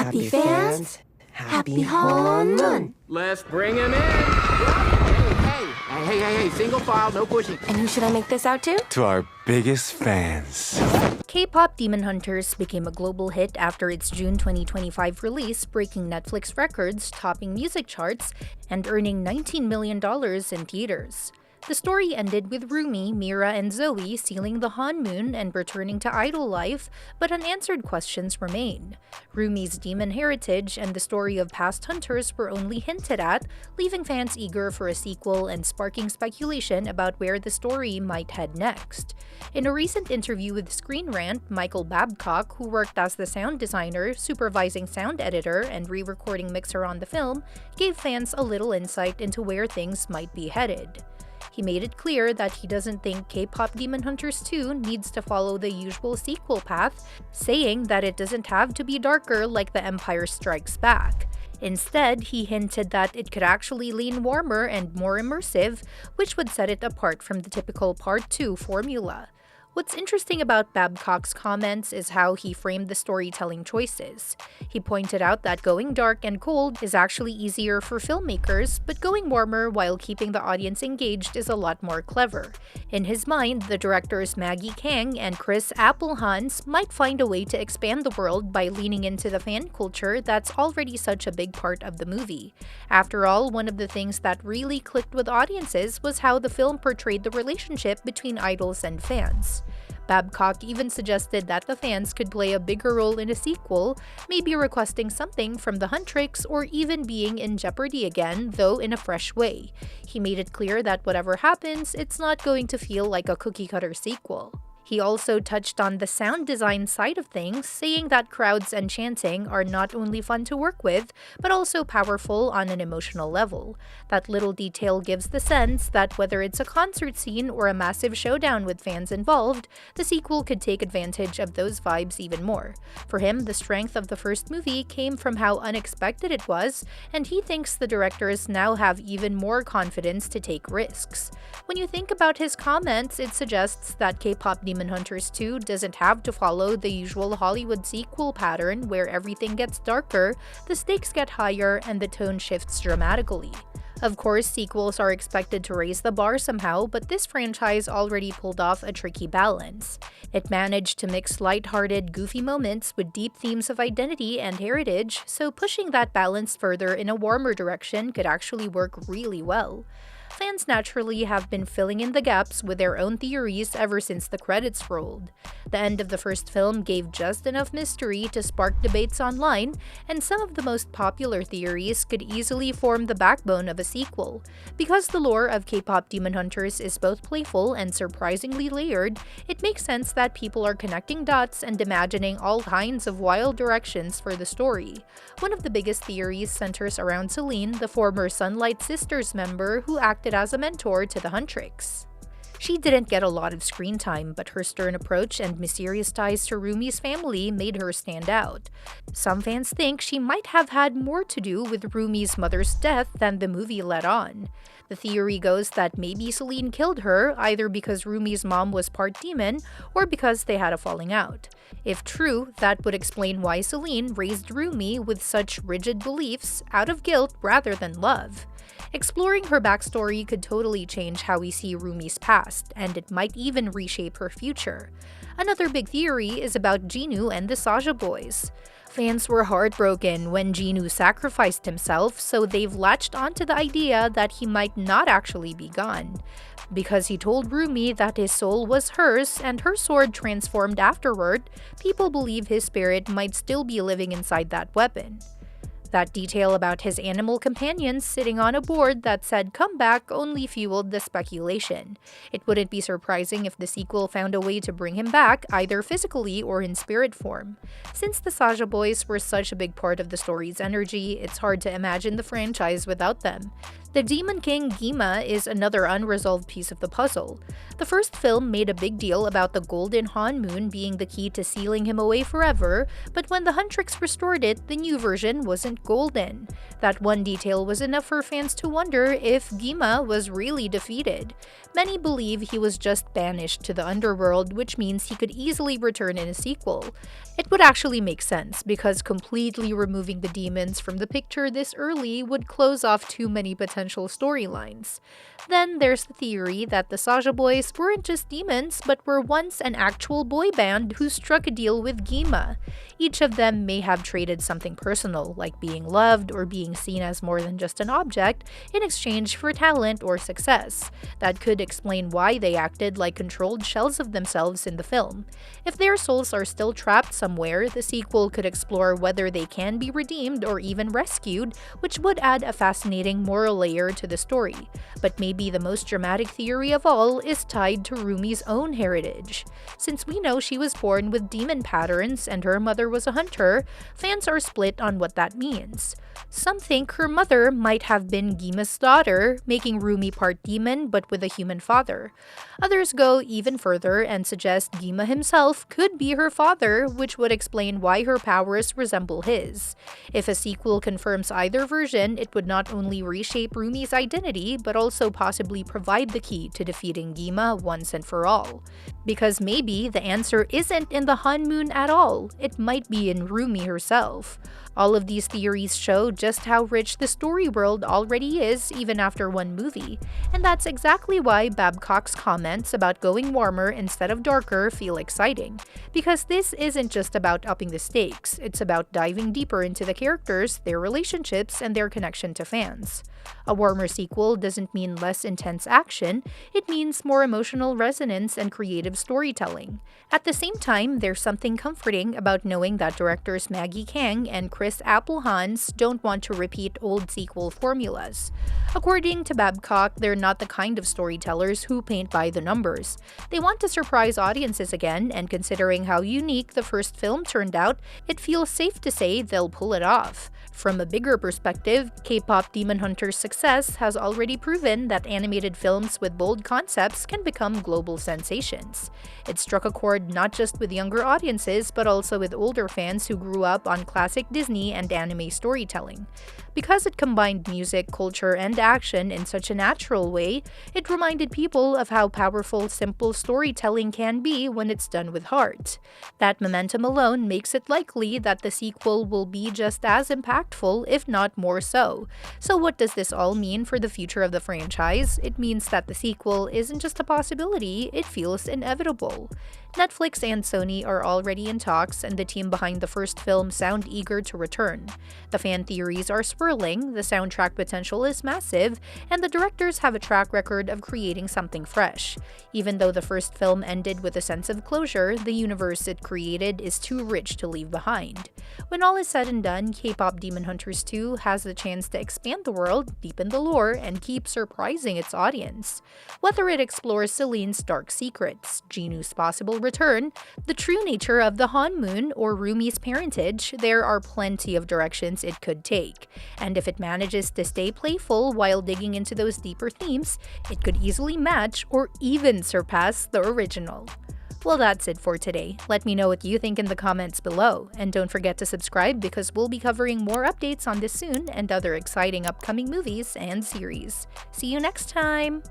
Happy fans, happy Honmoon! Let's bring him in! Hey, single file, no pushing. And who should I make this out to? To our biggest fans. K-Pop Demon Hunters became a global hit after its June 2025 release, breaking Netflix records, topping music charts, and earning $19 million in theaters. The story ended with Rumi, Mira, and Zoey sealing the Honmoon and returning to idol life, but unanswered questions remain. Rumi's demon heritage and the story of past hunters were only hinted at, leaving fans eager for a sequel and sparking speculation about where the story might head next. In a recent interview with Screen Rant, Michael Babcock, who worked as the sound designer, supervising sound editor, and re-recording mixer on the film, gave fans a little insight into where things might be headed. He made it clear that he doesn't think K-Pop Demon Hunters 2 needs to follow the usual sequel path, saying that it doesn't have to be darker like The Empire Strikes Back. Instead, he hinted that it could actually lean warmer and more immersive, which would set it apart from the typical Part 2 formula. What's interesting about Babcock's comments is how he framed the storytelling choices. He pointed out that going dark and cold is actually easier for filmmakers, but going warmer while keeping the audience engaged is a lot more clever. In his mind, the directors Maggie Kang and Chris Applehans might find a way to expand the world by leaning into the fan culture that's already such a big part of the movie. After all, one of the things that really clicked with audiences was how the film portrayed the relationship between idols and fans. Babcock even suggested that the fans could play a bigger role in a sequel, maybe requesting something from the huntrix or even being in jeopardy again, though in a fresh way. He made it clear that whatever happens, it's not going to feel like a cookie-cutter sequel. He also touched on the sound design side of things, saying that crowds and chanting are not only fun to work with, but also powerful on an emotional level. That little detail gives the sense that whether it's a concert scene or a massive showdown with fans involved, the sequel could take advantage of those vibes even more. For him, the strength of the first movie came from how unexpected it was, and he thinks the directors now have even more confidence to take risks. When you think about his comments, it suggests that K-Pop Demon Hunters 2 doesn't have to follow the usual Hollywood sequel pattern where everything gets darker, the stakes get higher, and the tone shifts dramatically. Of course, sequels are expected to raise the bar somehow, but this franchise already pulled off a tricky balance. It managed to mix lighthearted, goofy moments with deep themes of identity and heritage, so pushing that balance further in a warmer direction could actually work really well. Fans naturally have been filling in the gaps with their own theories ever since the credits rolled. The end of the first film gave just enough mystery to spark debates online, and some of the most popular theories could easily form the backbone of a sequel. Because the lore of K-Pop Demon Hunters is both playful and surprisingly layered, it makes sense that people are connecting dots and imagining all kinds of wild directions for the story. One of the biggest theories centers around Celine, the former Sunlight Sisters member who acted as a mentor to the huntrix. She didn't get a lot of screen time, but her stern approach and mysterious ties to Rumi's family made her stand out. Some fans think she might have had more to do with Rumi's mother's death than the movie let on. The theory goes that maybe Celine killed her either because Rumi's mom was part demon or because they had a falling out. If true, that would explain why Celine raised Rumi with such rigid beliefs out of guilt rather than love. Exploring her backstory could totally change how we see Rumi's past, and it might even reshape her future. Another big theory is about Jinu and the Saja Boys. Fans were heartbroken when Jinu sacrificed himself, so they've latched onto the idea that he might not actually be gone. Because he told Rumi that his soul was hers and her sword transformed afterward, people believe his spirit might still be living inside that weapon. That detail about his animal companions sitting on a board that said "come back" only fueled the speculation. It wouldn't be surprising if the sequel found a way to bring him back, either physically or in spirit form. Since the Saja Boys were such a big part of the story's energy, it's hard to imagine the franchise without them. The Demon King Gima is another unresolved piece of the puzzle. The first film made a big deal about the golden Honmoon being the key to sealing him away forever, but when the huntrix restored it, the new version wasn't golden. That one detail was enough for fans to wonder if Gima was really defeated. Many believe he was just banished to the underworld, which means he could easily return in a sequel. It would actually make sense, because completely removing the demons from the picture this early would close off too many potential storylines. Then there's the theory that the Saja Boys weren't just demons, but were once an actual boy band who struck a deal with Gima. Each of them may have traded something personal, like being loved or being seen as more than just an object, in exchange for talent or success. That could explain why they acted like controlled shells of themselves in the film. If their souls are still trapped somewhere, the sequel could explore whether they can be redeemed or even rescued, which would add a fascinating moral layer to the story. But maybe the most dramatic theory of all is tied to Rumi's own heritage. Since we know she was born with demon patterns and her mother was a hunter, fans are split on what that means. Some think her mother might have been Gima's daughter, making Rumi part demon but with a human father. Others go even further and suggest Gima himself could be her father, which would explain why her powers resemble his. If a sequel confirms either version, it would not only reshape Rumi's identity, but also possibly provide the key to defeating Gima once and for all. Because maybe the answer isn't in the Honmoon at all, it might be in Rumi herself. All of these theories show just how rich the story world already is even after one movie, and that's exactly why Babcock's comments about going warmer instead of darker feel exciting, because this isn't just about upping the stakes, it's about diving deeper into the characters, their relationships, and their connection to fans. A warmer sequel doesn't mean less intense action, it means more emotional resonance and creative storytelling. At the same time, there's something comforting about knowing that directors Maggie Kang and Chris Appelhans don't want to repeat old sequel formulas. According to Babcock, they're not the kind of storytellers who paint by the numbers. They want to surprise audiences again, and considering how unique the first film turned out, it feels safe to say they'll pull it off. From a bigger perspective, K-pop Demon Hunters' success has already proven that animated films with bold concepts can become global sensations. It struck a chord not just with younger audiences, but also with older fans who grew up on classic Disney and anime storytelling. Because it combined music, culture, and action in such a natural way, it reminded people of how powerful simple storytelling can be when it's done with heart. That momentum alone makes it likely that the sequel will be just as impactful, if not more so. So what does this all mean for the future of the franchise? It means that the sequel isn't just a possibility, it feels inevitable. Netflix and Sony are already in talks, and the team behind the first film sound eager to return. The fan theories are swirling, the soundtrack potential is massive, and the directors have a track record of creating something fresh. Even though the first film ended with a sense of closure, the universe it created is too rich to leave behind. When all is said and done, K-pop Demon Hunters 2 has the chance to expand the world, deepen the lore, and keep surprising its audience. Whether it explores Celine's dark secrets, Jinu's possible return, the true nature of the Honmoon, or Rumi's parentage, there are plenty of directions it could take. And if it manages to stay playful while digging into those deeper themes, it could easily match or even surpass the original. Well, that's it for today. Let me know what you think in the comments below, and don't forget to subscribe because we'll be covering more updates on this soon and other exciting upcoming movies and series. See you next time!